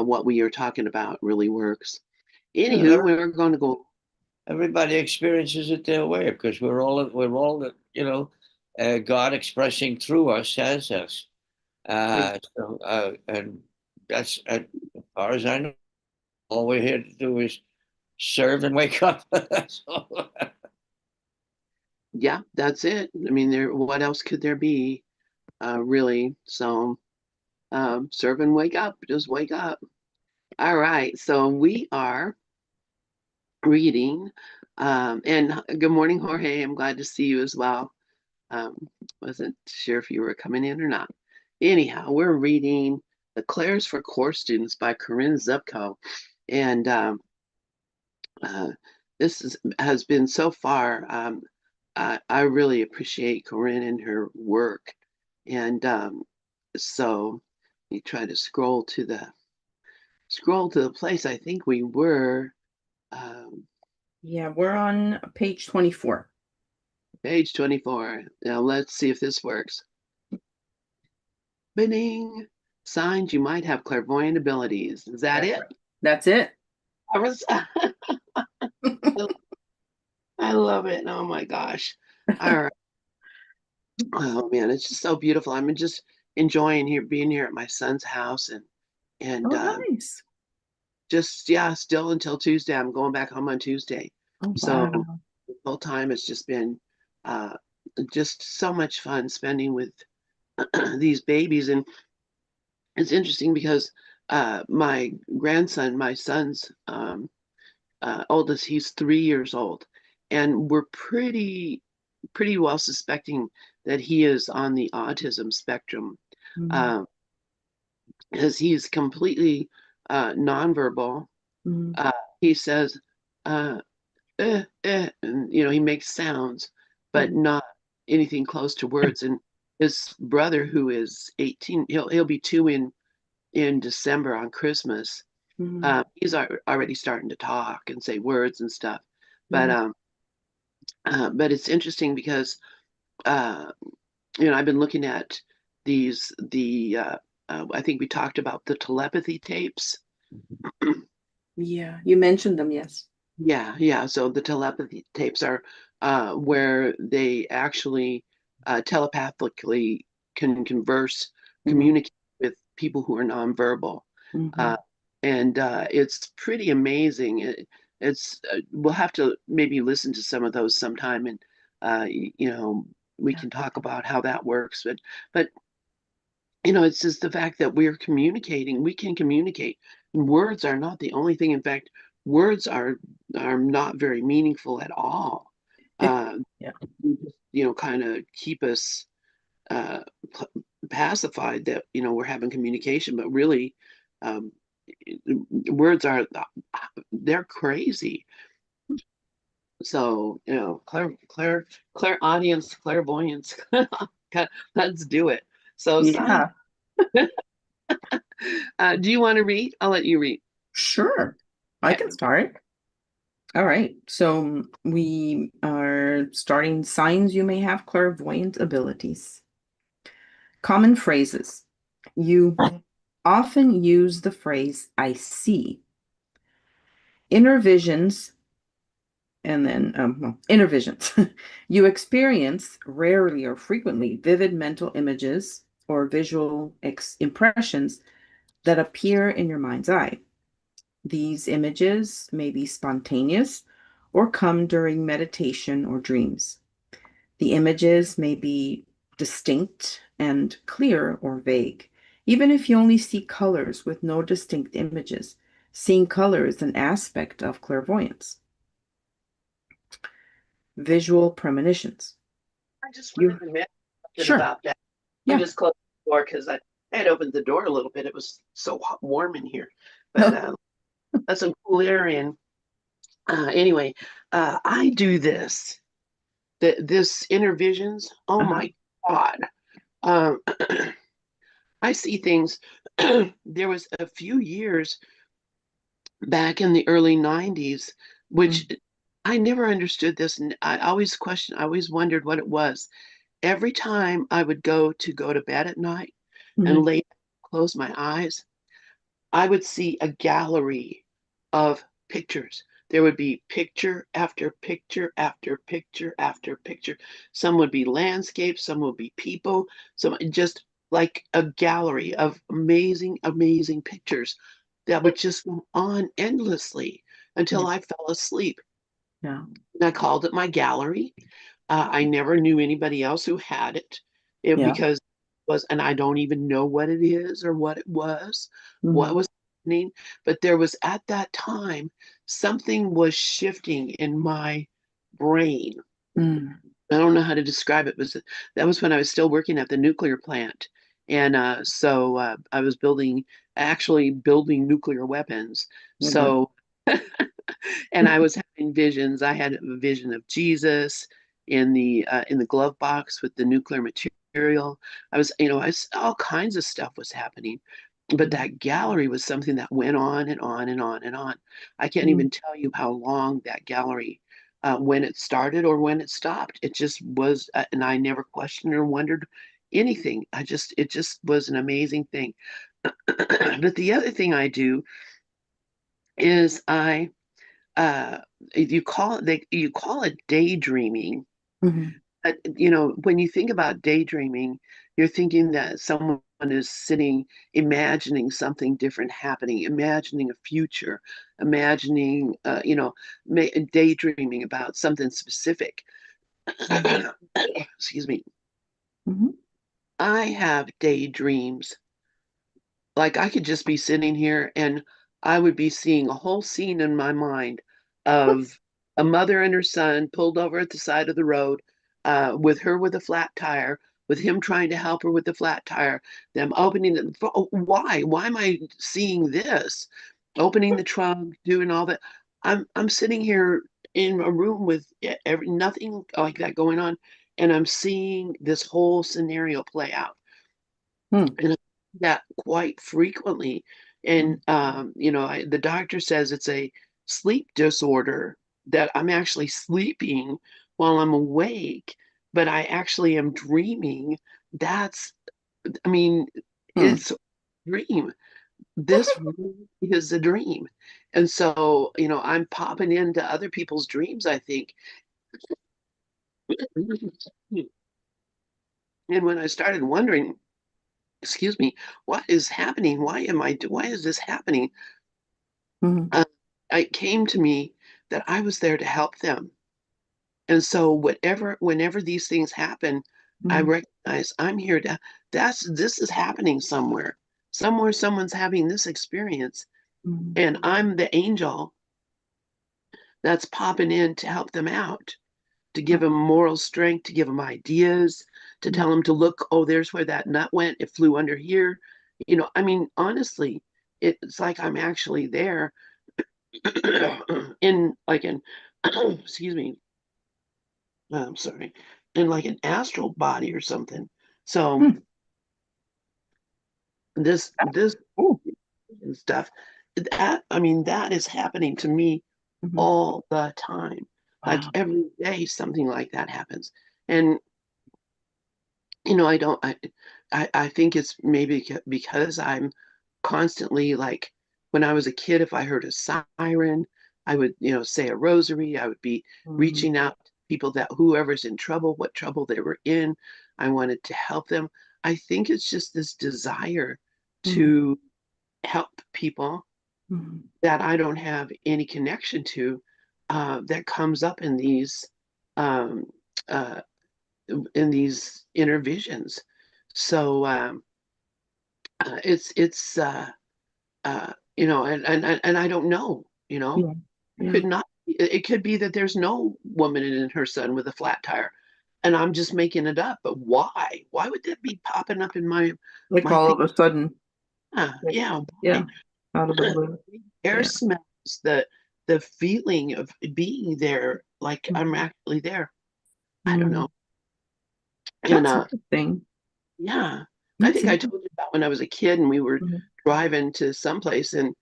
what we are talking about really works. Anywho, Yeah, we're going to go. everybody experiences it their way because we're all God expressing through us as us. And that's as far as I know, all we're here to do is serve and wake up. So, Yeah, that's it. I mean, what else could there be, really? So, serve and wake up. Just wake up. All right. So we are reading, and good morning, Jorge. I'm glad to see you as well. Wasn't sure if you were coming in or not. Anyhow, we're reading The Clairs for Core Students by Corinne Zupko. And uh, has been so far. I really appreciate Corinne and her work. And so you try to scroll to the place I think we were. Um, Yeah, we're on page 24. Page 24. Now let's see if this works. Binning. Signs you might have clairvoyant abilities. Is that That's it? right. That's it. I was I love it. Oh my gosh. All right. Oh man, it's just so beautiful. I'm just enjoying being here at my son's house and Oh, nice. just yeah, still until Tuesday. I'm going back home on Tuesday. Oh, So wow. the whole time it's just been uh just so much fun spending with these babies. And it's interesting because my grandson, my son's oldest, he's 3 years old, and we're pretty well suspecting that he is on the autism spectrum, Mm, uh, as he's completely nonverbal. mm, Uh, he says, uh, and he makes sounds, but mm, not anything close to words. And his brother, who is 18, he'll be two in December on Christmas. mm, He's already starting to talk and say words and stuff. But mm. but it's interesting because uh, I've been looking at I think we talked about the telepathy tapes. Yeah, you mentioned them, yes. Yeah, yeah. So the telepathy tapes are where they actually telepathically can Mm, communicate with people who are nonverbal. hmm. Uh, and it's pretty amazing. We'll have to maybe listen to some of those sometime, and we Yeah. can talk about how that works. But it's just the fact that we're communicating. We can communicate. Words are not the only thing. In fact, words are not very meaningful at all. Uh, Yeah. they just, kind of keep us uh, pacified that we're having communication, but really, um, words they're crazy. So clair audience, clairvoyance. Let's do it. So sign. Yeah, Do you want to read? I'll let you read. sure. I Okay. can start. All right. So we are starting signs you may have clairvoyant abilities. Common phrases. You often use the phrase I see. Inner visions, and then inner visions. You experience rarely or frequently vivid mental images or visual impressions that appear in your mind's eye. These images may be spontaneous or come during meditation or dreams. The images may be distinct and clear or vague. Even if you only see colors with no distinct images, seeing color is an aspect of clairvoyance. Visual premonitions. I just wanted You to mention something sure. about that. I Yeah. just closed the door because I had opened the door a little bit. It was so warm in here, but Oh, that's some cool air in. Anyway, I do this inner visions. Oh uh-huh. my God. Um, I see things. There was a few years back in the early 90s, which Mm-hmm. I never understood this. And I always wondered what it was. Every time I would go to bed at night and Mm-hmm. close my eyes, I would see a gallery of pictures. There would be picture after picture after picture after picture. Some would be landscapes, some would be people, some just like a gallery of amazing, amazing pictures that would just go on endlessly Yeah. until I fell asleep. Yeah. And I called it my gallery. I never knew anybody else who had it, Yeah. because it was, and I don't even know what it is or what it was, what Mhm. was happening. But there was at that time something was shifting in my brain. Mm. I don't know how to describe it, but that was when I was still working at the nuclear plant. And I was actually building nuclear weapons. Oh, good. So and I was having visions. I had a vision of Jesus in the glove box with the nuclear material. All kinds of stuff was happening, but Mm. that gallery was something that went on and on and on and on. I can't Mm. even tell you how long that gallery, when it started or when it stopped. It just was, and I never questioned or wondered anything. It just was an amazing thing. But the other thing I do is uh, you call it daydreaming. Mhm. But when you think about daydreaming, you're thinking that someone is sitting, imagining something different happening, imagining a future, imagining, daydreaming about something specific. Mhm. Excuse me. Mhm. I have daydreams. Like I could just be sitting here and I would be seeing a whole scene in my mind of a mother and her son pulled over at the side of the road, with her with a flat tire, with him trying to help her with the flat tire, them opening the, why? Why am I seeing this? Opening the trunk, doing all that. I'm sitting here in a room with nothing like that going on, and I'm seeing this whole scenario play out. Mm. And I do that quite frequently. Mm. And the doctor says it's a sleep disorder, that I'm actually sleeping while I'm awake, but I actually am dreaming. That's, I mean, Mm. it's a dream. This really is a dream. And so, I'm popping into other people's dreams, I think. And when I started wondering, excuse me, what is happening? Why is this happening? Mhm. uh, it came to me that I was there to help them. And so whenever these things happen, I Mhm. recognize I'm here to, this is happening somewhere. Somewhere someone's having this experience, Mhm. and I'm the angel that's popping in to help them out, to give them moral strength, to give them ideas, to Mm. tell them to look, oh, there's where that nut went. It flew under here. I mean, honestly, it's like I'm actually there in excuse me, I'm sorry, in like an astral body or something. So Mm. this Oh. and stuff, that I mean, that is happening to me Mhm. all the time. Like Wow. every day something like that happens. And I don't I think it's maybe because I'm constantly, like, when I was a kid, if I heard a siren, I would, say a rosary. I would be Mhm. reaching out to people, that whoever's in trouble, what trouble they were in, I wanted to help them. I think it's just this desire Mhm. to help people Mhm. that I don't have any connection to, that comes up um, uh, in these inner visions. So it's and I don't know. Yeah. It Yeah. could not. It could be that there's no woman and her son with a flat tire, and I'm just making it up. But why? Why would that be popping up in Like my all thing? of a sudden. Like, Yeah, yeah. why? Out of the blue. Air Yeah. smells, the feeling of being there, like I'm Mhm. actually there. I don't know. Mm. And That's interesting. yeah, I That's think I interesting. told you about when I was a kid and we were Mhm. driving to someplace, and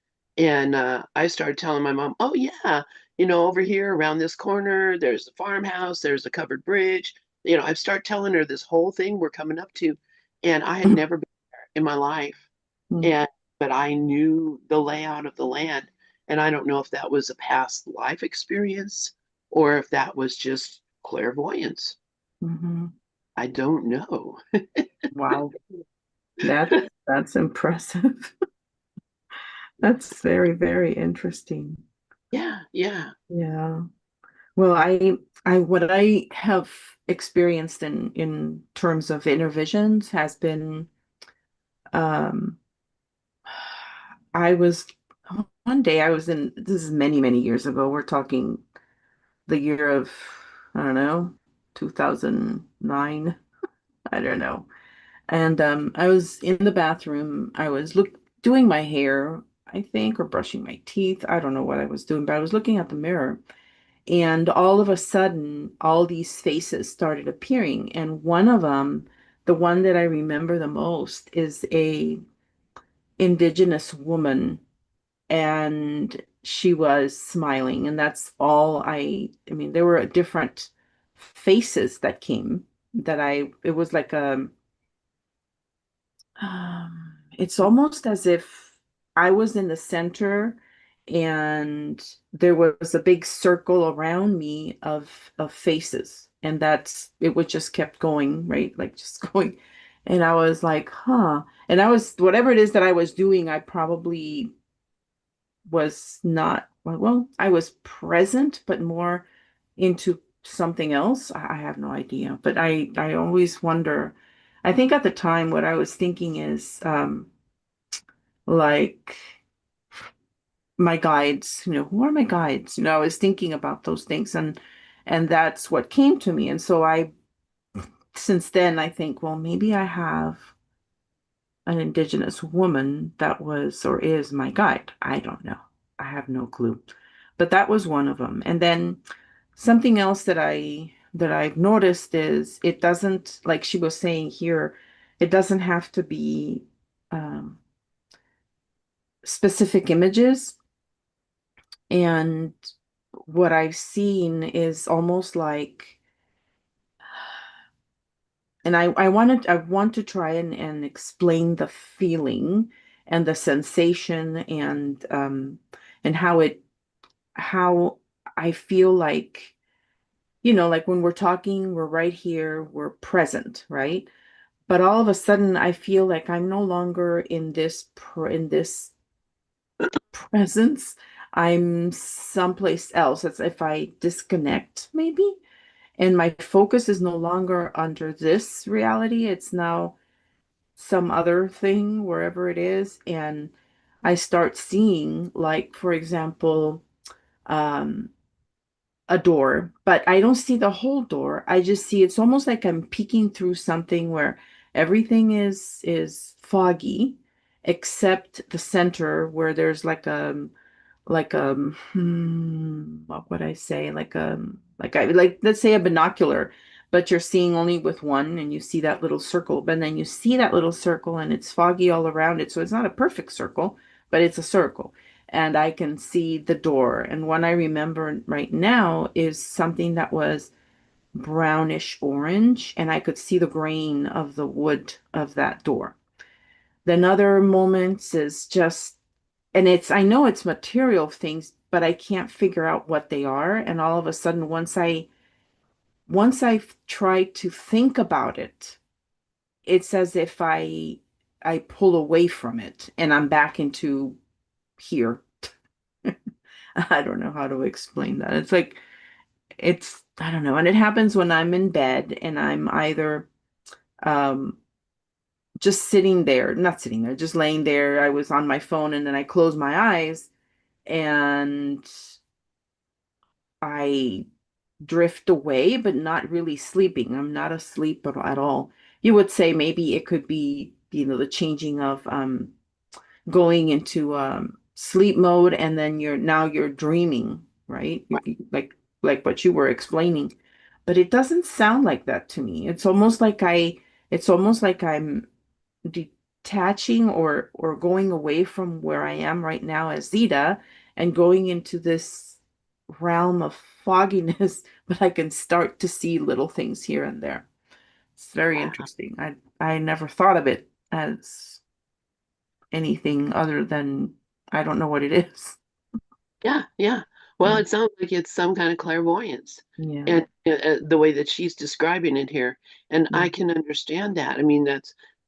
I started telling my mom, "Oh yeah, over here around this corner, there's a farmhouse, there's a covered bridge." I start telling her this whole thing we're coming up to, and I had never been there in my life. Mhm. And but I knew the layout of the land. And I don't know if that was a past life experience or if that was just clairvoyance. Hmm. I don't know. Wow. That's impressive. That's very, very interesting. Yeah, yeah. Yeah. Well, what I have experienced in terms of inner visions has been um I was one day I was in this is many, many years ago. We're talking the year of I don't know, 2009. I don't know. And I was in the bathroom. I was doing my hair, I think, or brushing my teeth. I don't know what I was doing, but I was looking at the mirror. And all of a sudden, all these faces started appearing. And one of them, the one that I remember the most, is a indigenous woman. And she was smiling. And that's all I mean, there were different faces that came it was like it's almost as if I was in the center and there was a big circle around me of faces. And it would just kept going, right? Like just going. And I was like, huh. And I was, whatever it is that I was doing, I probably was not, well, I was present, but more into something else. I have no idea. But I always wonder. I think at the time, what I was thinking is, like my guides, who are my guides? I was thinking about those things and that's what came to me. And so since then I think, well, maybe I have an indigenous woman that was or is my guide. I don't know. I have no clue. But that was one of them. And then something else that I've noticed is it doesn't, like she was saying here, it doesn't have to be um, specific images. And what I've seen is almost like, and I want to try and explain the feeling and the sensation and how I feel like, like when we're talking, we're right here, we're present, right? But all of a sudden I feel like I'm no longer in this presence. I'm someplace else. It's if I disconnect, maybe. And my focus is no longer under this reality. It's now some other thing, wherever it is. And I start seeing, like, for example, um, a door, but I don't see the whole door. I just see it's almost like I'm peeking through something where everything is foggy, except the center where there's what would I say? Like let's say a binocular, but you're seeing only with one and you see that little circle, but then you see that little circle and it's foggy all around it. So it's not a perfect circle, but it's a circle. And I can see the door. And one I remember right now is something that was brownish orange, and I could see the grain of the wood of that door. Then other moments is just and I know it's material things, but I can't figure out what they are. And all of a sudden, once I try to think about it, it's as if I pull away from it and I'm back into here. I don't know how to explain that. It's like I don't know. And it happens when I'm in bed and I'm either um just sitting there, not sitting there, just laying there. I was on my phone and then I close my eyes and I drift away, but not really sleeping. I'm not asleep at all. You would say maybe it could be, the changing of going into sleep mode and then you're dreaming, right? Like what you were explaining. But it doesn't sound like that to me. It's almost like I'm detaching or going away from where I am right now as Zita and going into this realm of fogginess, but I can start to see little things here and there. It's very Wow. interesting. I never thought of it as anything other than I don't know what it is. Yeah, yeah. Well, Yeah. it sounds like it's some kind of clairvoyance, Yeah. and the way that she's describing it here, and Yeah. I can understand that. I mean,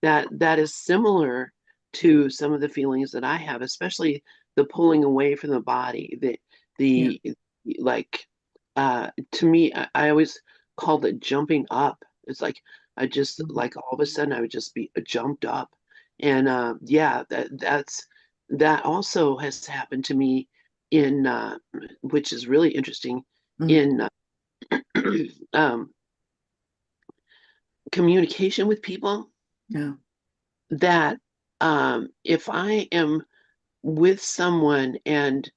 that is similar to some of the feelings that I have, especially the pulling away from the body, Yeah. the like to me, I always called it jumping up. It's like I just Mhm. like all of a sudden I would just be jumped up, and yeah, that also has happened to me in which is really interesting Mhm. in um, communication with people Yeah. that if I am with someone and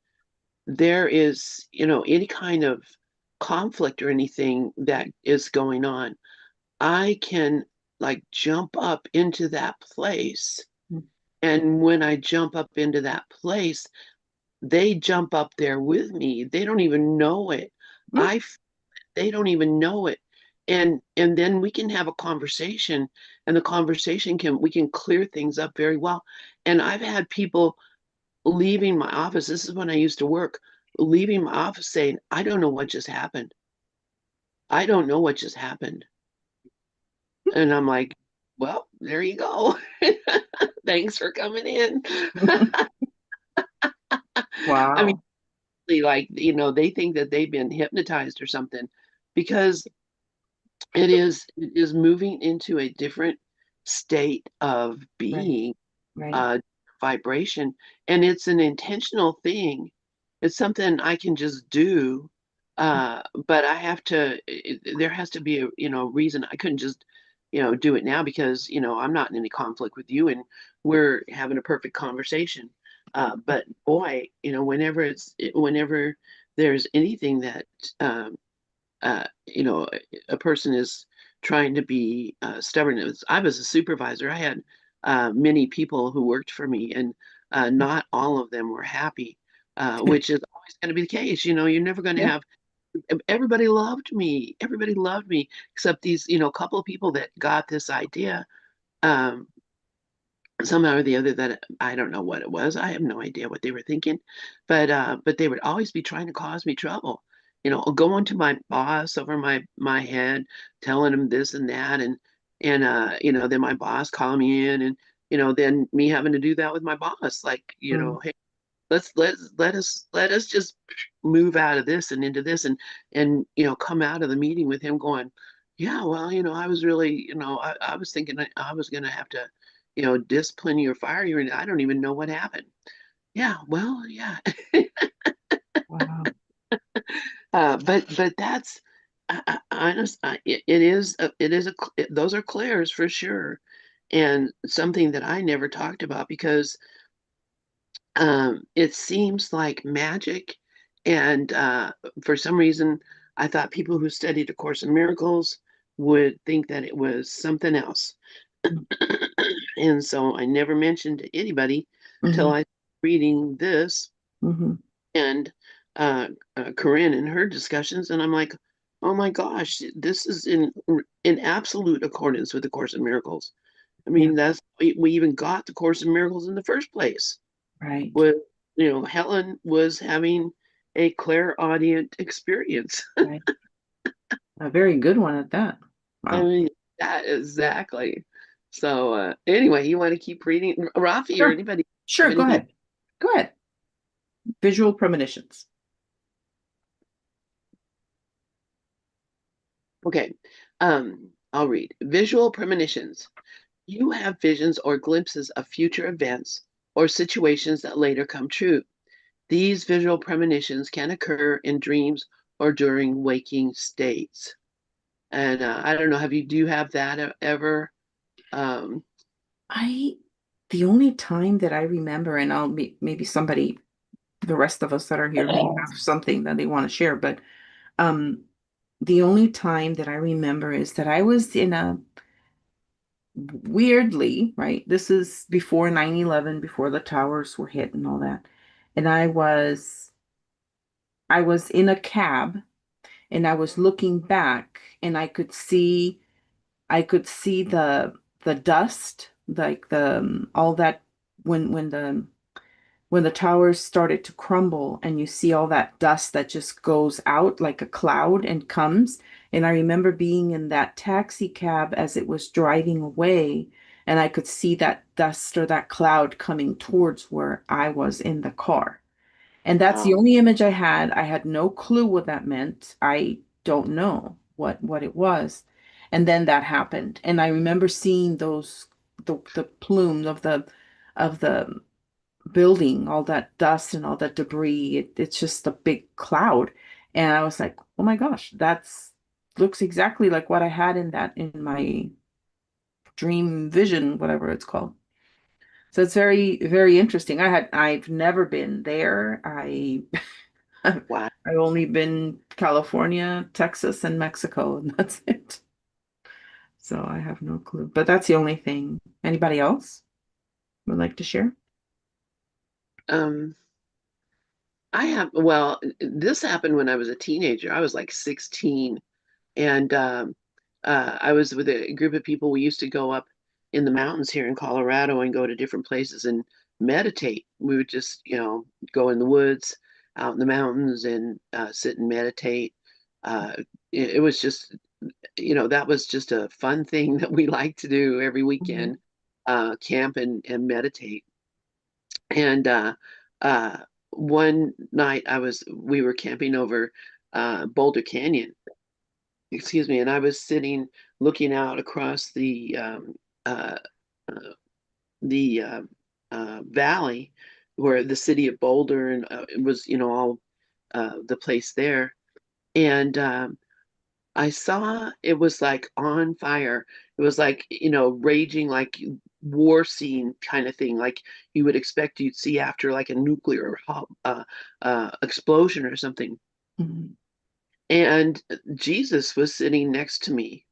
there is, any kind of conflict or anything that is going on, I can like jump up into that place. Mhm. And when I jump up into that place, they jump up there with me. They don't even know it. I they don't even know it. And then we can have a conversation, and the conversation can we can clear things up very well. And I've had people leaving my office, this is when I used to work, leaving my office saying, I don't know what just happened. I don't know what just happened. And I'm like, well, there you go. Thanks for coming in. I mean, Wow. like, they think that they've been hypnotized or something, because it is moving into a different state of Right. being, Right. uh vibration, and it's an intentional thing. It's something I can just do, but I have to there has to be a reason. I couldn't just do it now, because I'm not in any conflict with you, and we're having a perfect conversation. But boy, whenever there's anything that um a person is trying to be stubborn. I was a supervisor. I had many people who worked for me, and not all of them were happy, which is always going to be the case. You're never going to Yeah. have everybody loved me. Everybody loved me, except these, couple of people that got this idea. Um, Somehow or the other, that I don't know what it was. I have no idea what they were thinking, but they would always be trying to cause me trouble. Going to my boss over my head, telling him this and that, and then my boss calling me in, and then me having to do that with my boss. Like, Mm. hey, let us just move out of this and into this, and come out of the meeting with him going, yeah, well, I was really, I was thinking I was going to have to discipline you or fire you, and I don't even know what happened. Yeah, well, yeah. Wow. But that's honest. Those are clairs for sure, and something that I never talked about, because it seems like magic, and for some reason, I thought people who studied A Course in Miracles would think that it was something else, and so I never mentioned to anybody till Mm-hmm. I reading this, Mm-hmm. and Corinne and her discussions, and I'm like, oh my gosh, this is in absolute accordance with the Course in Miracles. I Yeah. mean, we even got the Course in Miracles in the first place. Right. With Helen was having a clairaudient experience. Right. A very good one at that. I Wow. mean, that exactly. So anyway, you want to keep reading, Rafi, or Sure. anybody have Sure. Go anything? ahead. Go ahead. Visual premonitions. Okay, I'll read. Visual premonitions. You have visions or glimpses of future events or situations that later come true. These visual premonitions can occur in dreams or during waking states. And I don't know, do you have that ever? Um, I, the only time that I remember, and maybe somebody, the rest of us that are here may have something that they want to share, but um, the only time that I remember is that I was in a weirdly, right? This is before 9/11, before the towers were hit and all that. And I was in a cab and I was looking back and I could see the dust, like the all that when the towers started to crumble and you see all that dust that just goes out like a cloud and comes. And I remember being in that taxi cab as it was driving away, and I could see that dust or that cloud coming towards where I was in the car. And that's the Wow. only image I had. I had no clue what that meant. I don't know what it was. And then that happened. And I remember seeing the plume of the building, all that dust and all that debris. It's just a big cloud. And I was like, oh my gosh, that's looks exactly like what I had in my dream vision, whatever it's called. So it's very, very interesting. I've never been there. I've Wow. only been California, Texas, and Mexico, and that's it. So I have no clue. But that's the only thing. Anybody else would like to share? Um, well, this happened when I was a teenager. I was like 16, and I was with a group of people. We used to go up in the mountains here in Colorado and go to different places and meditate. We would just, go in the woods, out in the mountains, and sit and meditate. Uh, it was just, that was just a fun thing that we like to do every Mhm. weekend, camp and meditate. And uh, one night we were camping over Boulder Canyon, excuse me, and I was sitting looking out across uh, uh, the valley where the city of Boulder and it was, all the place there. And I saw it was like on fire. It was like, raging like war scene kind of thing, like you would expect you'd see after like a nuclear explosion or something. Mhm. And Jesus was sitting next to me.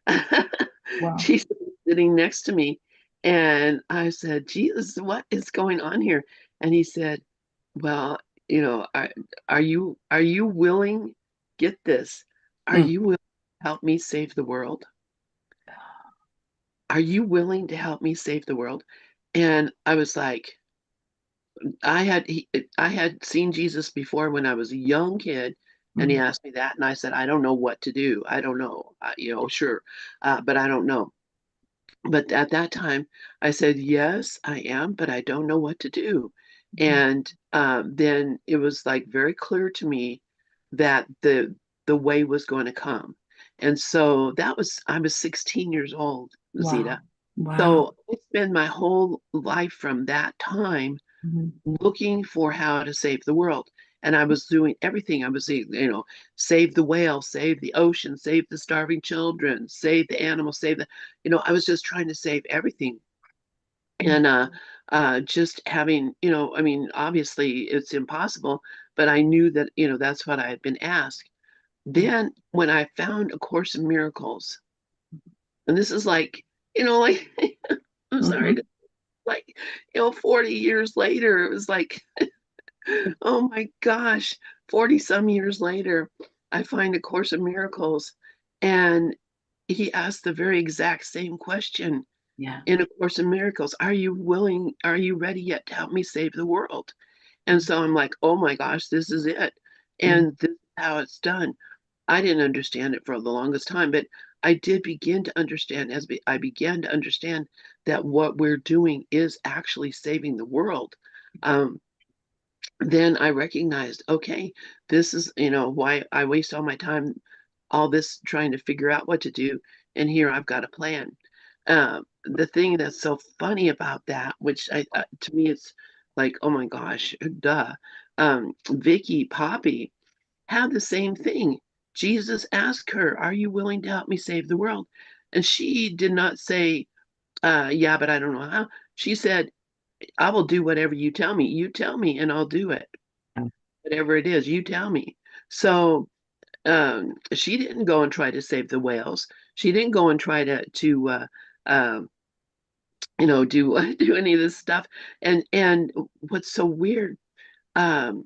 Wow. Jesus was sitting next to me. And I said, Jesus, what is going on here? And he said, well, are you willing? Get this. Are Mm. you willing to help me save the world? Are you willing to help me save the world? And I was like, I had seen Jesus before when I was a young kid, and he Mhm. asked me that, and I said, I don't know what to do. I don't know. Sure, but I don't know. But at that time, I said, yes, I am, but I don't know what to do. And then it was like very clear to me that the way was going to come. And so I was 16 years old, Zita. Wow. Wow. So I spent my whole life from that time Mhm. looking for how to save the world. And I was doing everything. I was, save the whale, save the ocean, save the starving children, save the animals, I was just trying to save everything. And just having, I mean, obviously it's impossible, but I knew that, that's what I had been asked. Then when I found A Course in Miracles, and this is like, like, I'm sorry, Mhm. like, 40 years later, it was like, oh my gosh, 40 some years later, I find A Course in Miracles, and he asked the very exact same question Yeah. in A Course in Miracles. Are you ready yet to help me save the world? And so I'm like, oh my gosh, this is it. Mhm. And this is how it's done. I didn't understand it for the longest time, but I did begin to understand I began to understand that what we're doing is actually saving the world. Um, then I recognized, okay, this is, why I waste all my time, all this trying to figure out what to do. And here I've got a plan. The thing that's so funny about that, which to me, it's like, oh my gosh, duh. Vicky Poppy had the same thing. Jesus asked her, are you willing to help me save the world? And she did not say, yeah, but I don't know how. She said, I will do whatever you tell me. You tell me and I'll do it. Whatever it is, you tell me. So she didn't go and try to save the whales. She didn't go and try uh, do do any of this stuff. And what's so weird, um,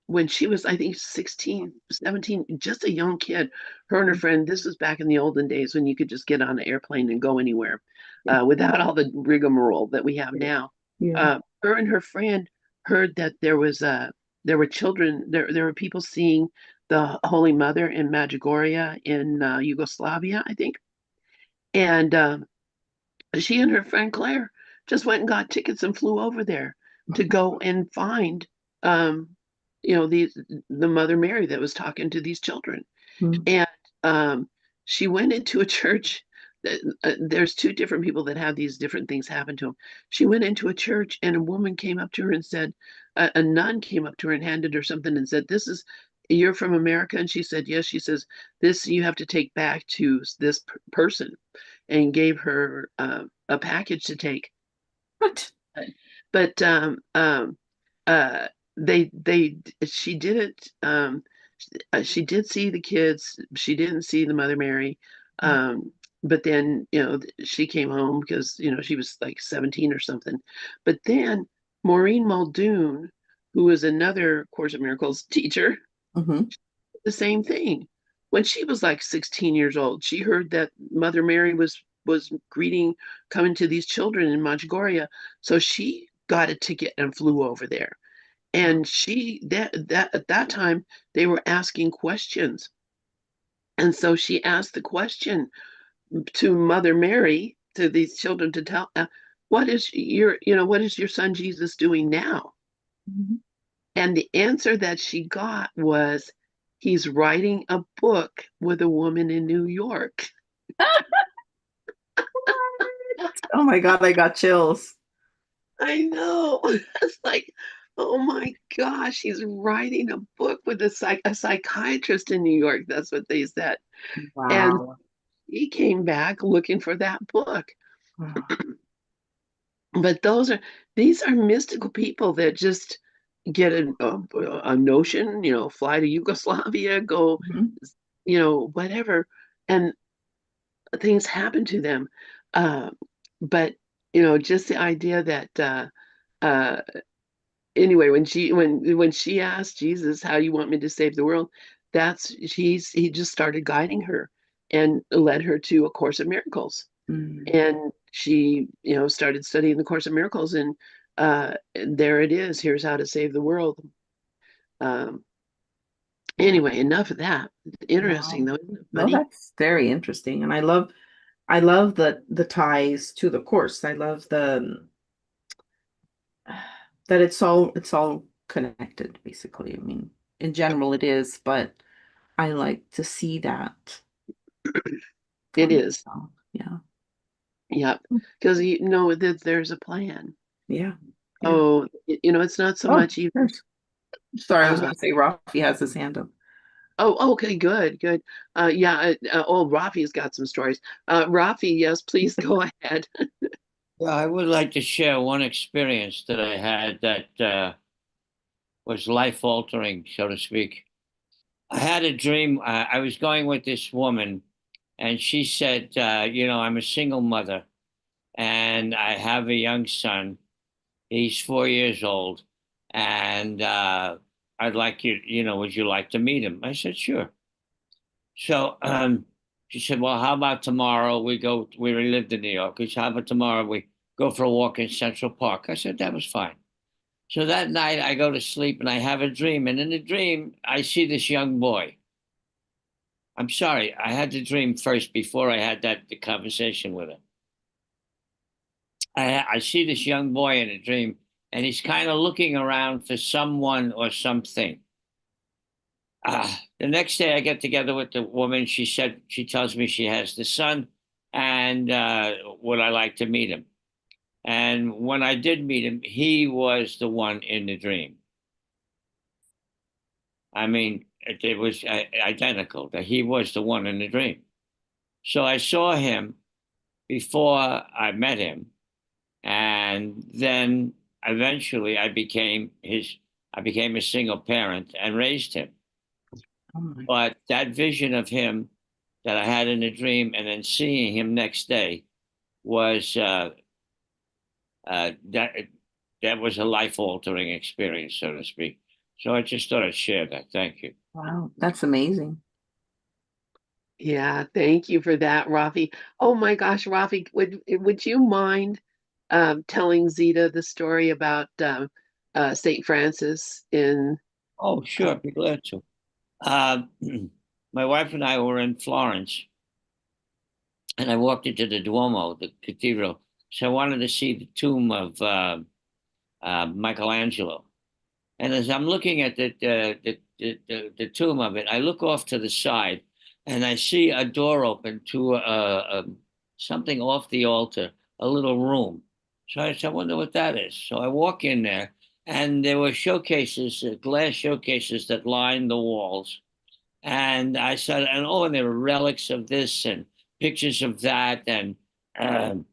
when she was, I think, 16, 17, just a young kid, her and her friend, this was back in the olden days when you could just get on an airplane and go anywhere without all the rigmarole that we have now. Yeah. her and her friend heard that there were children there were people seeing the Holy Mother in Medjugorje in Yugoslavia, I think, and she and her friend Claire just went and got tickets and flew over there to go and find um, the Mother Mary that was talking to these children. Mm. And she went into a church. There's two different people that have these different things happen to them. She went into a church, and a woman came up to her and said, a nun came up to her and handed her something and said, "This is, you're from America?" And she said, "Yes." She says, "This you have to take back to this person," and gave her a package to take. What? But uh, they she didn't. She did see the kids. She didn't see the Mother Mary. Um, but then, she came home because, she was like 17 or something. But then Maureen Muldoon, who was another Course of Miracles teacher, Mm-hmm. the same thing. When she was like 16 years old, she heard that Mother Mary was greeting, coming to these children in Medjugorje. So she got a ticket and flew over there. And she that at that time they were asking questions. And so she asked the question to Mother Mary, to these children, to tell, what is your son Jesus doing now? Mm-hmm. And the answer that she got was, he's writing a book with a woman in New York. Oh my God, I got chills. I know. It's like, oh my gosh, he's writing a book with a psychiatrist in New York. That's what they said. And Wow. he came back looking for that book. Wow. But these are mystical people that just get a notion, fly to Yugoslavia, go, Mhm. whatever, and things happen to them. Uh, but just the idea that uh, anyway, when she asked Jesus, "How you want me to save the world?" He just started guiding her and led her to A Course of Miracles, Mm. and she started studying the Course of Miracles, and there it is. Here's how to save the world. Um, anyway, enough of that. Interesting Wow. though, isn't it No, funny? that's very interesting. And I love the ties to the course. I love the that it's all connected, basically. I mean, in general it is, but I like to see that It for is. myself. Yeah. Yep. Because you know that there's a plan. Yeah. Yeah. Oh, it's not so Oh, much even. there's sorry, I was Uh, gonna say Rafi has his hand up. oh, okay, good, good. Yeah. Rafi's got some stories. Rafi, yes, please go ahead. Yeah, I would like to share one experience that I had that was life altering, so to speak. I had a dream. I was going with this woman, and she said, I'm a single mother, and I have a young son. He's 4 years old, and I'd like you, would you like to meet him? I said, sure. So she said, well, how about tomorrow we lived in New York. She said, how about tomorrow we go for a walk in Central Park? I said, that was fine. So that night I go to sleep and I have a dream. And in the dream, I see this young boy. I'm sorry, I had the dream first before I had the conversation with her. I see this young boy in a dream, and he's kind of looking around for someone or something. The next day, I get together with the woman. She tells me she has the son, and would I like to meet him? And when I did meet him, he was the one in the dream. I mean, it was identical that he was the one in the dream. So I saw him before I met him, and then eventually I became a single parent and raised him. Oh my. But that vision of him that I had in a dream and then seeing him next day was that that was a life altering experience, so to speak. So I just thought I'd share that. Thank you. Wow, that's amazing. Yeah, thank you for that, Rafi. Oh my gosh, Rafi, would you mind? telling Zita the story about St. Francis in. Oh, sure, I'd be glad to. Uh, my wife and I were in Florence, and I walked into the Duomo, the cathedral. So I wanted to see the tomb of Michelangelo. And as I'm looking at the tomb of it, I look off to the side, and I see a door open to something off the altar, a little room. So I said, I wonder what that is. So I walk in there, and there were showcases, glass showcases that lined the walls. And I said, and oh, and there were relics of this and pictures of that and um,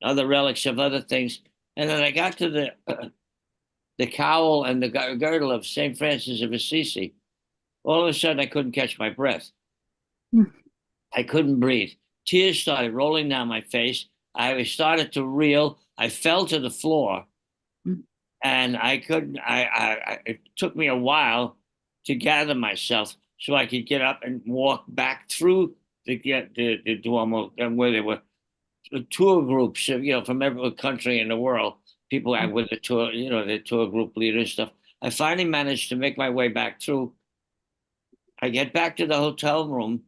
other relics of other things. And then I got to the cowl and the girdle of St. Francis of Assisi. All of a sudden, I couldn't catch my breath. Mm. I couldn't breathe. Tears started rolling down my face. I started to reel. I fell to the floor, Mm. and I couldn't. It took me a while to gather myself so I could get up and walk back through the Duomo, and where there were tour groups, from every country in the world. People out with the tour, the tour group leaders stuff. I finally managed to make my way back through. I get back to the hotel room,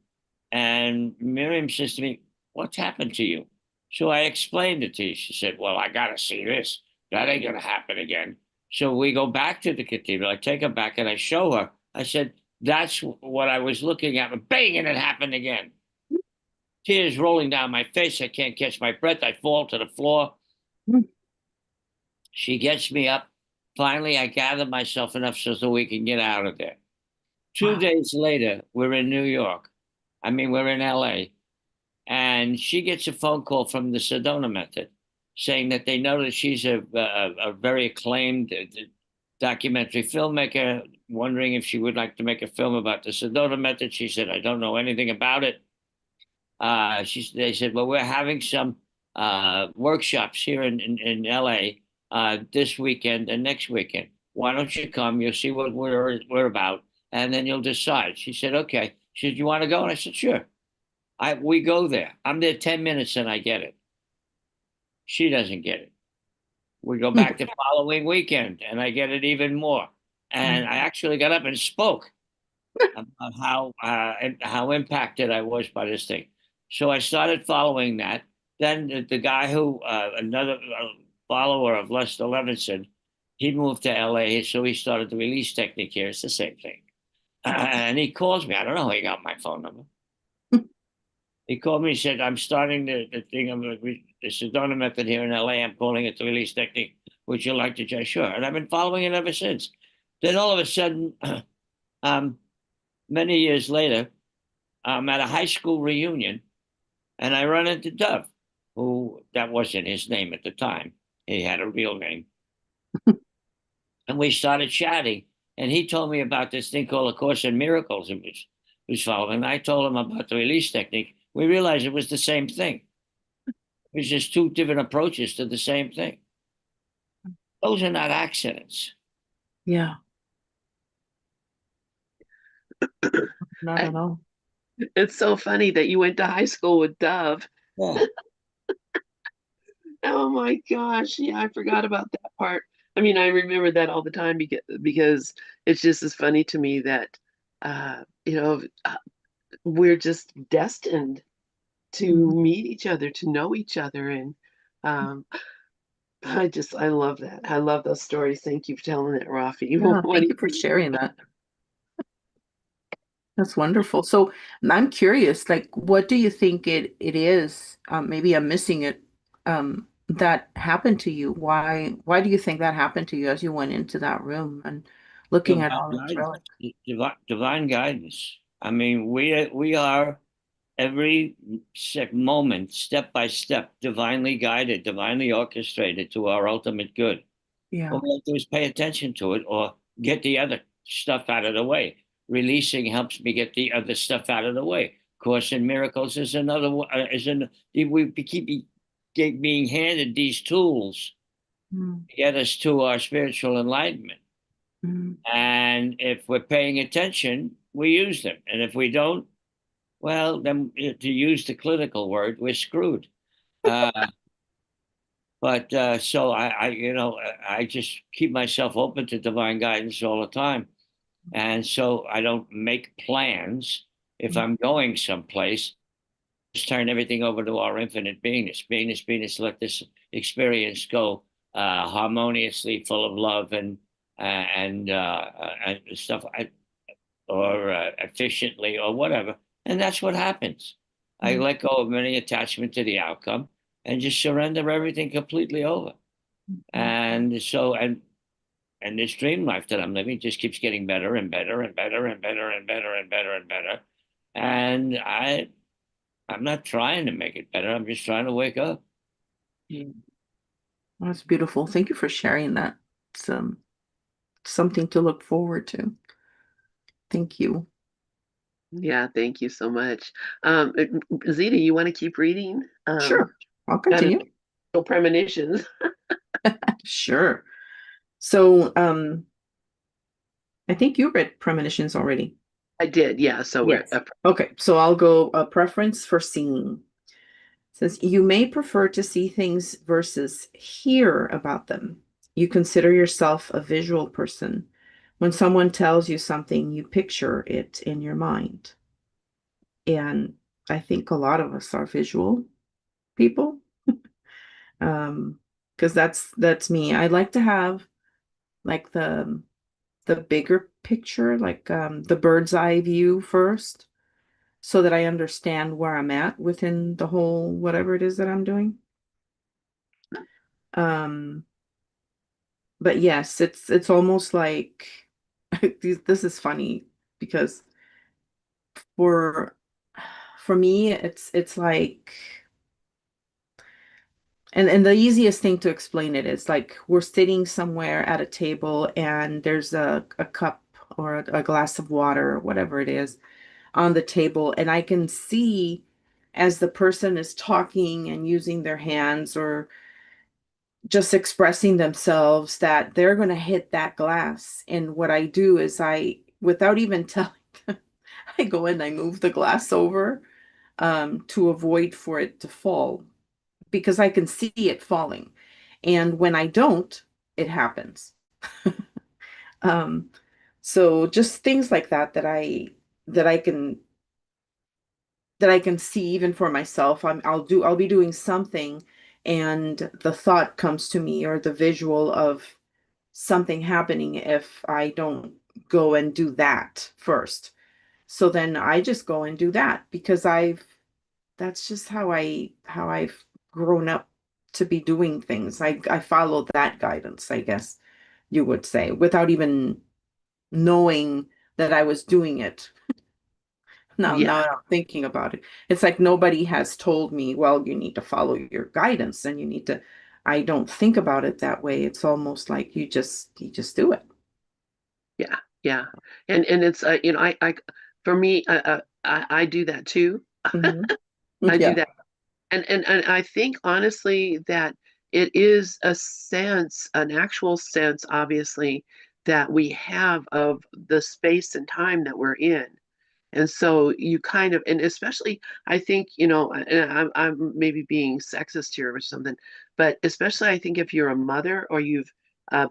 and Miriam says to me, "What's happened to you?" So I explained it to her. She said, "Well, I got to see this. That ain't going to happen again." So we go back to the cathedral. I take her back and I show her. I said, "That's what I was looking at." And bang, and it happened again. Tears rolling down my face. I can't catch my breath. I fall to the floor. Mm. She gets me up. Finally, I gather myself enough so that we can get out of there. Two Wow. days later, we're in New York. I mean, we're in LA. And she gets a phone call from the Sedona Method saying that they know that she's a very acclaimed documentary filmmaker, wondering if she would like to make a film about the Sedona Method. She said, I don't know anything about it. They said, well, we're having some workshops here in LA this weekend and next weekend. Why don't you come? You'll see what we're about, and then you'll decide. She said, okay. She said, you want to go? And I said, sure. We go there. I'm there 10 minutes and I get it. She doesn't get it. We go back the following weekend and I get it even more. And I actually got up and spoke about how impacted I was by this thing. So I started following that. Then the guy who another follower of Lester Levinson, he moved to LA, so he started the release technique here. It's the same thing. And he calls me. I don't know how he got my phone number. He called me. He said, "I'm starting the thing. The Sedona Method here in LA. I'm calling it the release technique. Would you like to try?" Sure. And I've been following it ever since. Then all of a sudden, um, many years later, I'm at a high school reunion, and I run into Dove, who that wasn't his name at the time. He had a real name, and we started chatting. And he told me about this thing called A Course in Miracles, and was following. And I told him about the release technique. We realized it was the same thing. It was just two different approaches to the same thing. Those are not accidents. Yeah, not I, at all. it's so funny that you went to high school with Dove. Yeah. Oh my gosh. Yeah, I forgot about that part. I mean, I remember that all the time because it's just as funny to me that, uh, you know, uh, we're just destined to Mhm. meet each other, to know each other. And um, I love that. I love those stories. Thank you for telling that, Rafi. Yeah, What do thank you you for sharing that. That's wonderful. So I'm curious, like, what do you think it is? Maybe I'm missing it. That happened to you. Why do you think that happened to you as you went into that room and looking at Divine all those guidance. relics? Divine guidance. I mean, we are every moment, step by step, divinely guided, divinely orchestrated to our ultimate good. Yeah. All we have to do is pay attention to it or get the other stuff out of the way. Releasing helps me get the other stuff out of the way. Course in Miracles is another one. We keep being handed these tools Mm, to get us to our spiritual enlightenment. mm. And if we're paying attention, we use them. And if we don't, well, then to use the clinical word, we're screwed. Uh, But so I just keep myself open to divine guidance all the time. And so I don't make plans. If I'm going someplace, just turn everything over to our infinite beingness. Beingness, let this experience go harmoniously, full of love and stuff, or efficiently or whatever. And that's what happens. I let go of any attachment to the outcome and just surrender everything completely over. And so, and this dream life that I'm living just keeps getting better and better and better and better and better and better and better. And I'm not trying to make it better. I'm just trying to wake up. That's beautiful. Thank you for sharing that. It's something to look forward to. Thank you. Yeah, thank you so much. Zita, you want to keep reading? Sure, I'll Got continue. no premonitions. Sure. So, I think you read premonitions already. I did, yeah. So we're Yes. Okay, so I'll go a preference for seeing. It says you may prefer to see things versus hear about them. You consider yourself a visual person. When someone tells you something, you picture it in your mind. And I think a lot of us are visual people. Because that's me. I like to have like the bigger picture, like the bird's eye view first, so that I understand where I'm at within the whole whatever it is that I'm doing. Um, but yes, it's almost like this is funny because for for me it's like and the easiest thing to explain it is like we're sitting somewhere at a table and there's a cup or a glass of water or whatever it is on the table, and I can see as the person is talking and using their hands or just expressing themselves that they're going to hit that glass. And what I do is without even telling them, I go and I move the glass over to avoid for it to fall because I can see it falling. And when I don't, it happens. um, so just things like that that I can that I can see even for myself. I'll be doing something and the thought comes to me or the visual of something happening if I don't go and do that first. So then I just go and do that because that's just how I've grown up to be doing things. I follow that guidance, I guess you would say, without even knowing that I was doing it. Now Yeah, that I'm thinking about it, it's like nobody has told me, well, you need to follow your guidance and you need to. I don't think about it that way. It's almost like you just do it. yeah, yeah. And it's I for me I do that too. Hmm. I do Yeah. that. And I think honestly that it is a sense, an actual sense, obviously, that we have of the space and time that we're in. And so you kind of, and especially, I think, and I'm maybe being sexist here or something, but especially I think if you're a mother or you've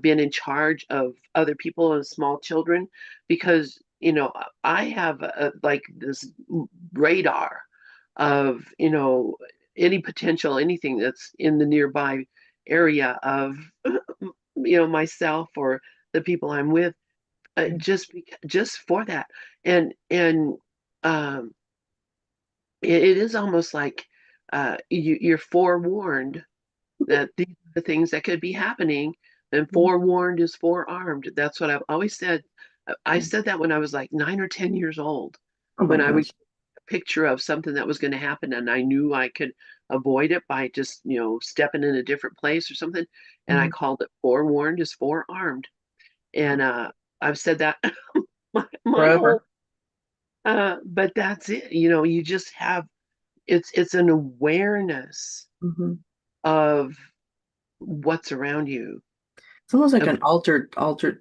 been in charge of other people and small children, because, I have like this radar of, any potential, anything that's in the nearby area of, myself or the people I'm with, just for that. And um it is almost like you're forewarned that these are the things that could be happening, and forewarned is forearmed. That's what I've always said. I said that when I was like 9 or 10 years old, Oh my when I would gosh. get a picture of something that was going to happen and I knew I could avoid it by just stepping in a different place or something, and I Mhm. called it forewarned is forearmed. And I've said that my Forever. whole but that's it. You just have, it's an awareness Hmm. of what's around you. It's almost like Um, an altered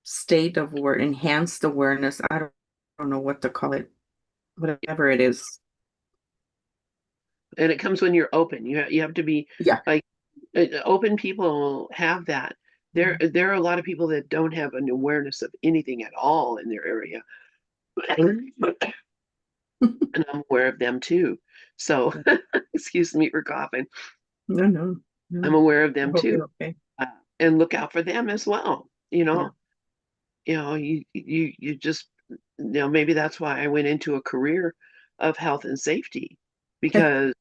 state of enhanced awareness. I don't know what to call it, whatever it is. and it comes when you're open. You have to be Yeah. like Open people have that. There are a lot of people that don't have an awareness of anything at all in their area, and I'm aware of them too. So, excuse me for coughing. No, no, I'm no. aware of I them hope too, you're okay. uh, and look out for them as well. Yeah. You just maybe that's why I went into a career of health and safety because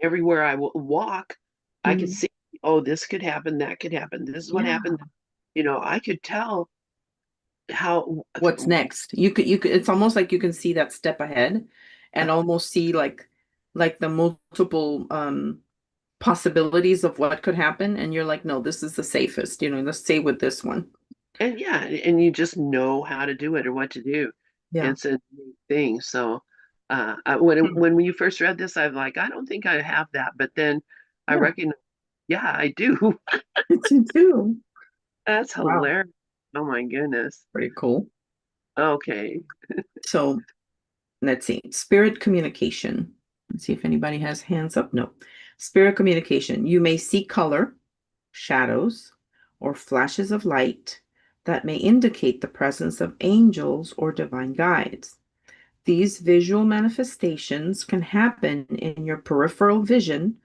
everywhere I walk, I could Mm. see, oh, this could happen, that could happen, this is what Yeah. happened. I could tell how. What's next? You could it's almost like you can see that step ahead and almost see like the multiple possibilities of what could happen, and you're like, no, this is the safest, let's stay with this one. And yeah, and you just know how to do it or what to do. Yeah. It's a neat thing. So when you first read this, I'm like, I don't think I have that, but then I Yeah, recognize, yeah, I do. you do. That's Wow, hilarious. Oh my goodness. pretty cool. Okay. So let's see. Spirit communication. Let's see if anybody has hands up. No. Spirit communication. You may see color, shadows, or flashes of light that may indicate the presence of angels or divine guides. These visual manifestations can happen in your peripheral vision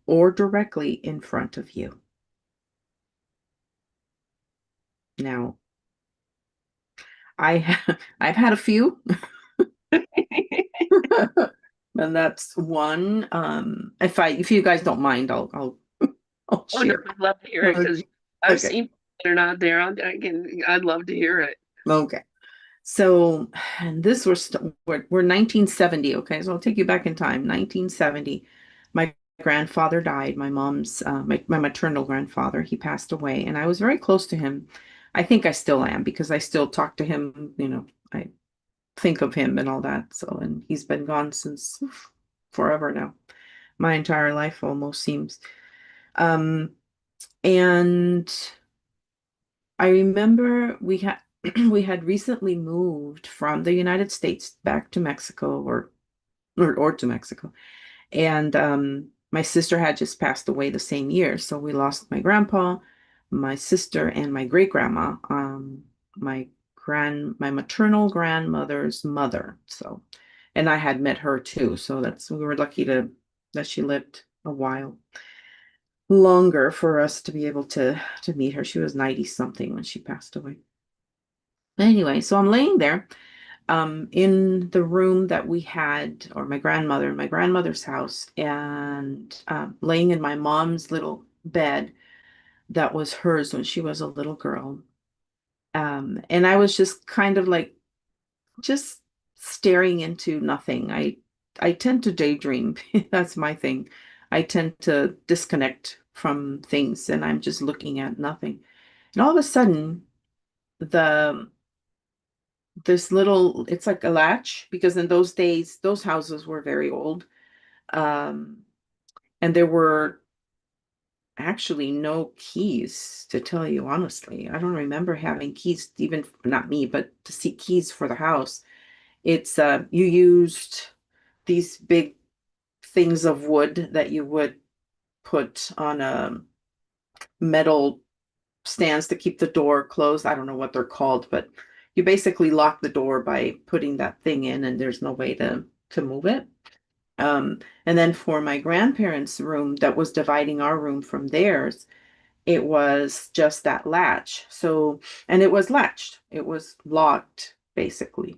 or directly in front of you. Now, I've had a few, and that's one. If you guys don't mind, I'll Oh no, share. I'd love to hear it Okay. because I've Okay. seen people that are not there. I'd love to hear it. Okay. So, and this we're 1970. Okay, so I'll take you back in time. 1970. My grandfather died. My mom's my maternal grandfather. He passed away, and I was very close to him. I think I still am because I still talk to him. I think of him and all that. So, and he's been gone since forever now. My entire life almost seems. Um, and I remember we had recently moved from the United States back to Mexico or to Mexico. And my sister had just passed away the same year. So we lost my grandpa, my sister, and my great grandma, my maternal grandmother's mother. So, and I had met her too. So we were lucky that she lived a while longer for us to be able to meet her. She was 90 something when she passed away. Anyway, so I'm laying there in the room that we had, or my grandmother's house, and laying in my mom's little bed that was hers when she was a little girl. And I was just kind of like just staring into nothing. I tend to daydream. That's my thing. I tend to disconnect from things, and I'm just looking at nothing. And all of a sudden, the this little it's like a latch because in those days those houses were very old, um and there were actually no keys, to tell you honestly. I don't remember having keys, even not me, but to see keys for the house. It's you used these big things of wood that you would put on a metal stands to keep the door closed. I don't know what they're called, but you basically lock the door by putting that thing in, and there's no way to move it. And then for my grandparents' room that was dividing our room from theirs, it was just that latch. So, and it was latched, it was locked basically.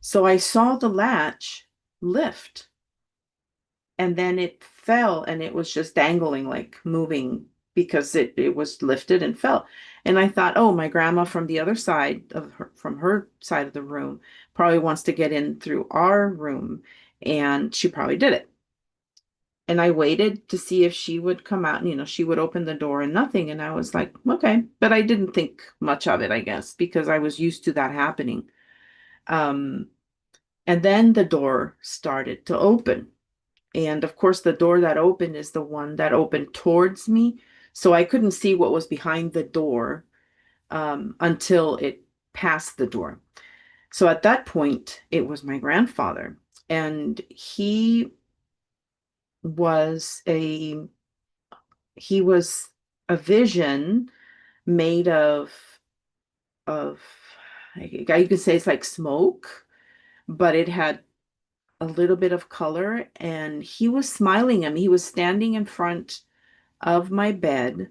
So I saw the latch lift, and then it fell, and it was just dangling, like moving because it was lifted and fell. And I thought, oh, my grandma from the other side of her, from her side of the room, probably wants to get in through our room, and she probably did it. And I waited to see if she would come out, and she would open the door, and nothing. And I was like, okay, but I didn't think much of it, I guess, because I was used to that happening. um and then the door started to open. And of course, the door that opened is the one that opened towards me. So I couldn't see what was behind the door until it passed the door. So at that point, it was my grandfather. And he was he was a vision made of you could say it's like smoke, but it had a little bit of color, and he was smiling at me. He was standing in front of my bed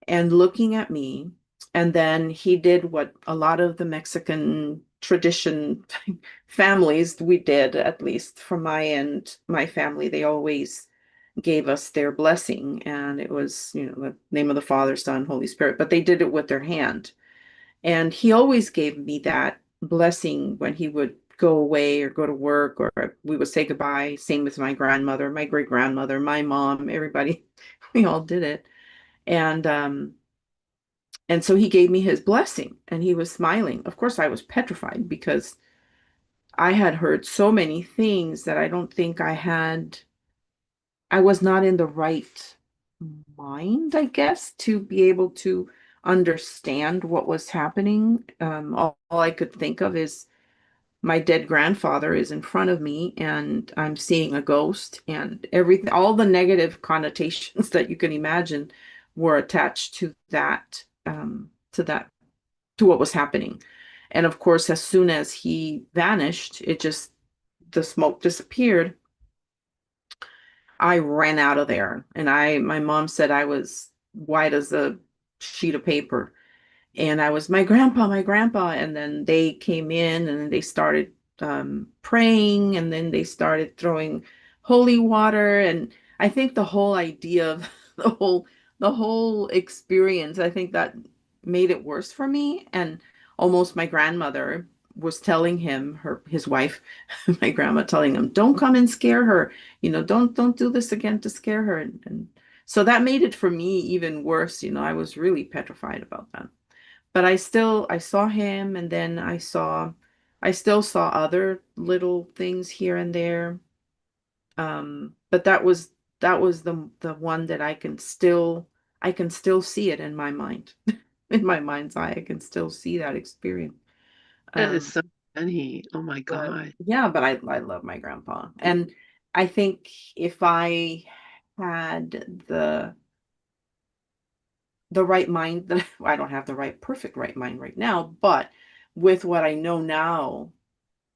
and looking at me. And then he did what a lot of the Mexican tradition families we did, at least from my end, my family, they always gave us their blessing. And it was, the name of the Father, Son, Holy Spirit, but they did it with their hand. And he always gave me that blessing when he would go away or go to work, or we would say goodbye. Same with my grandmother, my great grandmother, my mom, everybody. We all did it. And so he gave me his blessing and he was smiling. Of course, I was petrified because I had heard so many things that I don't think I was not in the right mind, I guess, to be able to understand what was happening. All I could think of is my dead grandfather is in front of me and I'm seeing a ghost, and everything, all the negative connotations that you can imagine were attached to what was happening. And of course, as soon as he vanished, the smoke disappeared. I ran out of there, and my mom said I was white as a sheet of paper. And I was, my grandpa. And then they came in and they started praying, and then they started throwing holy water. And I think the whole idea of the whole experience, I think that made it worse for me. And almost my grandmother was telling his wife, my grandma, telling him, don't come and scare her, don't do this again to scare her. And so that made it for me even worse. I was really petrified about that. But I saw him, and then I still saw other little things here and there. But that was the one that I can still see it in my mind. In my mind's eye, I can still see that experience. That is Um, so funny. Oh my but God. yeah, but I love my grandpa. And I think if I had the right mind, that I don't have the perfect right mind right now, but with what I know now,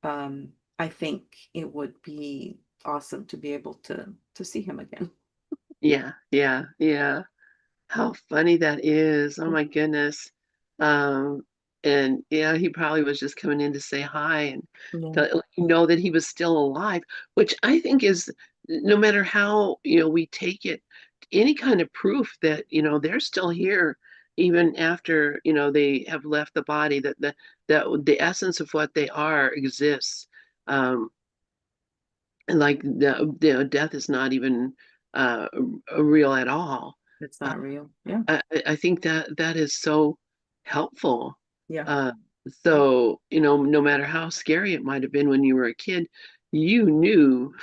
I think it would be awesome to be able to see him again. Yeah, yeah, yeah. How funny that is. Oh my goodness. Um, and yeah, he probably was just coming in to say hi and to Yeah, let you know that he was still alive, which I think is no matter how, we take it, any kind of proof that, they're still here even after, they have left the body, that the essence of what they are exists. Um, and like the death is not even uh real at all. it's not real. Yeah, I think that is so helpful. yeah, Uh, so, no matter how scary it might have been when you were a kid, you knew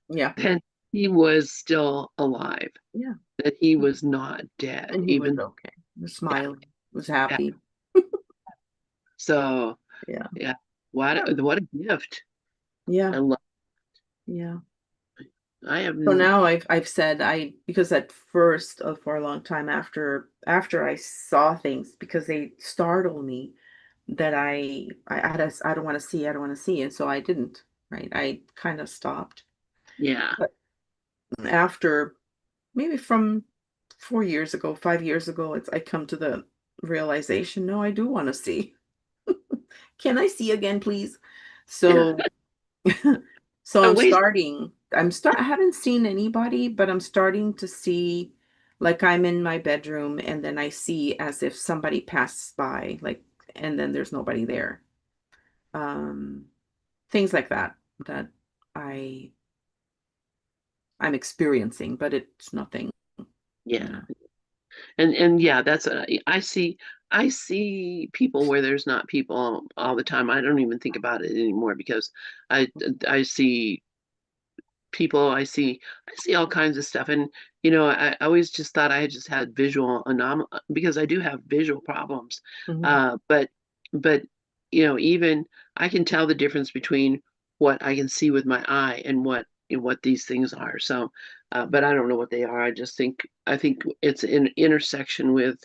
yeah, that he was still alive, yeah. that he was not dead, And he was even, okay. He was yeah, smiling, was yeah. happy. So, Yeah, yeah, yeah, what a gift. yeah, I love, yeah. I have, So now I've said because at first, for a long time after I saw things, because they startled me, that I don't want to see, I don't want to see, and so I didn't, right? I kind of stopped. yeah, But after maybe from 4 years ago, 5 years ago, I come to the realization, no, I do want to see. Can I see again, please? yeah. So so Oh, wait, I haven't seen anybody, but I'm starting to see, like, I'm in my bedroom and then I see as if somebody passed by, like, and then there's nobody there. Um, Things like that I I'm experiencing, but it's nothing, you yeah. know. And yeah, I see people where there's not people all the time. I don't even think about it anymore because I I see people, I see all kinds of stuff. And I always just thought I just had visual because I do have visual problems. Mhm. But even I can tell the difference between what I can see with my eye and what these things are. So but I don't know what they are. I think it's an intersection with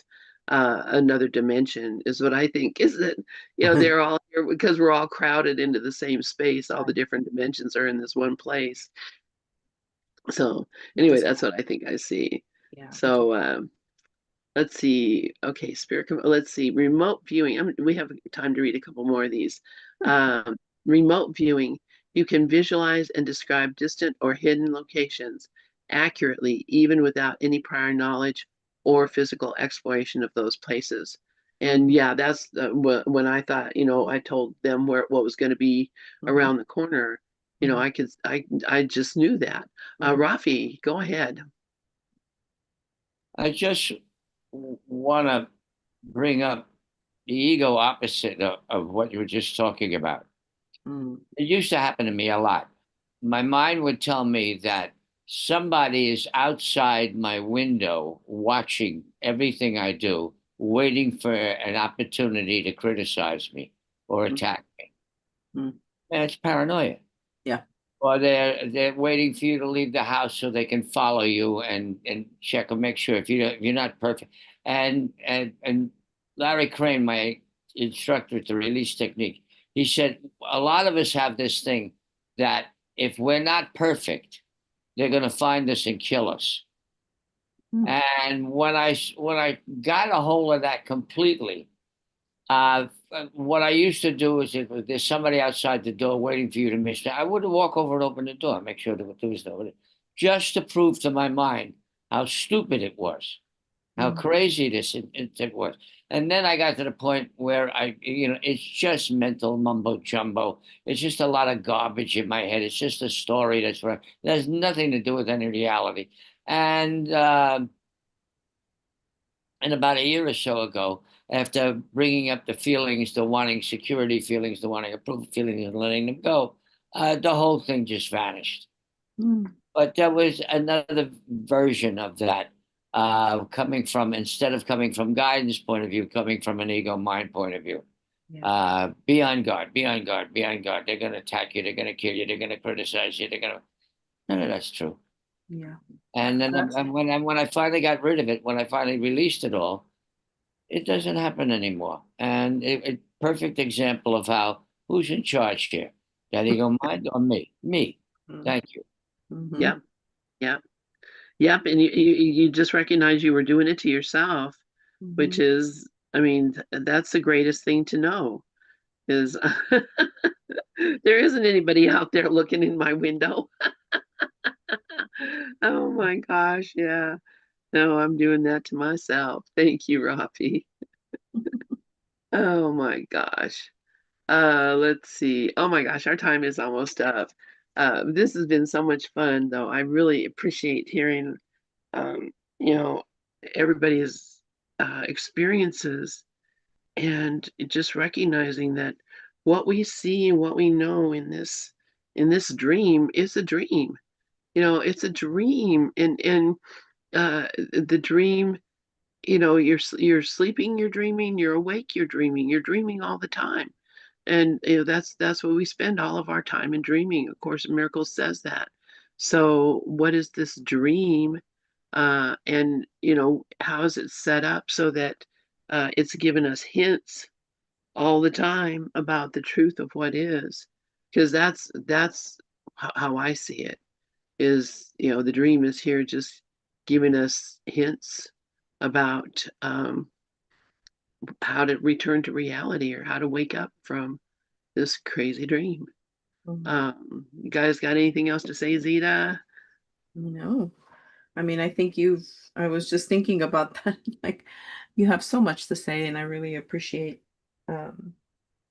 another dimension is what I think. Is that they're all here because we're all crowded into the same space. All the different dimensions are in this one place. So anyway, Just, that's what I think I see. yeah. So let's see. Okay, let's see. Remote viewing. We have time to read a couple more of these. Um, Remote viewing. You can visualize and describe distant or hidden locations accurately, even without any prior knowledge or physical exploration of those places. And yeah, that's when I thought, I told them what was going to be around the corner. I just knew that. Rafi, go ahead. I just want to bring up the ego opposite of what you were just talking about. It used to happen to me a lot. My mind would tell me that somebody is outside my window watching everything I do, waiting for an opportunity to criticize me or attack me. And it's paranoia. Yeah. Or they're waiting for you to leave the house so they can follow you and check and make sure if you're not perfect. And Larry Crane, my instructor at the release technique, he said a lot of us have this thing that if we're not perfect, they're going to find us and kill us. And when I got a hold of that completely, what I used to do is if there's somebody outside the door waiting for you to miss it, I would walk over and open the door, make sure there was nobody, just to prove to my mind how stupid it was, how crazy it was. And then I got to the point where it's just mental mumbo jumbo. It's just a lot of garbage in my head. It's just a story that's right. It has nothing to do with any reality. And about a year or so ago, after bringing up the feelings, the wanting security feelings, the wanting approval feelings, and letting them go, the whole thing just vanished. But there was another version of that instead of coming from guidance point of view, coming from an ego mind point of view. Be on guard, be on guard, be on guard. They're going to attack you. They're going to kill you. They're going to criticize you. None of that's true. Yeah. And then when I finally got rid of it, when I finally released it all, it doesn't happen anymore. And it perfect example of how who's in charge here? That ego mind or me? Me. Thank you. Yep. Yep. Yep. And you just recognize you were doing it to yourself, which is, I mean, that's the greatest thing to know is there isn't anybody out there looking in my window. Oh my gosh. Yeah. No, I'm doing that to myself. Thank you, Rafi. Oh my gosh. Let's see. Oh my gosh, our time is almost up. This has been so much fun, though. I really appreciate hearing, um, you know, everybody's experiences and just recognizing that what we see and what we know in this dream is a dream. It's a dream, and the dream. You're sleeping, you're dreaming, you're awake, you're dreaming all the time. And that's what we spend all of our time in dreaming. Of course, Miracles says that. So what is this dream? And how is it set up so that it's given us hints all the time about the truth of what is? Because that's how I see it. Is the dream is here just giving us hints about how to return to reality or how to wake up from this crazy dream. You guys got anything else to say, Zita? No. I mean, I was just thinking about that. Like, you have so much to say, and I really appreciate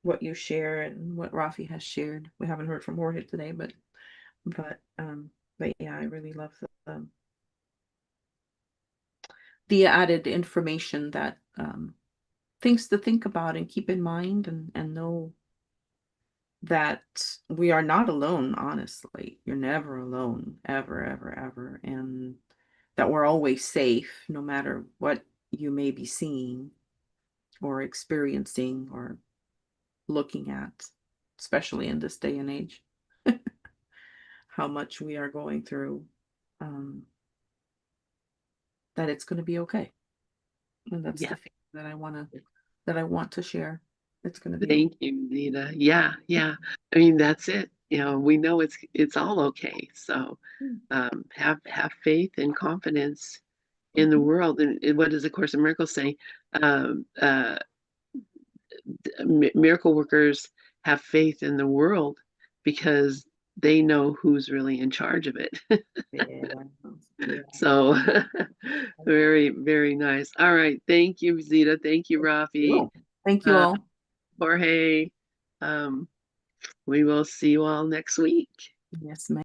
what you share and what Rafi has shared. We haven't heard from Jorge today, but yeah, I really love the added information that things to think about and keep in mind and know that we are not alone, honestly. You're never alone, ever, ever, ever. And that we're always safe, no matter what you may be seeing or experiencing or looking at, especially in this day and age, how much we are going through. that it's going to be okay. And that's Yeah. the feeling that I want to share. It's going to be okay. Thank you, Zita. Yeah, yeah. I mean, that's it. You know, we know it's all okay. So have faith and confidence in the Mhm. world. And what does the Course in Miracles say? Um, uh, Miracle workers have faith in the world because they know who's really in charge of it. Yeah. Yeah. So very, very nice. All right. Thank you, Zita. Thank you, Rafi. Cool. Thank you Uh, all. Jorge. Um, we will see you all next week. Yes, ma'am.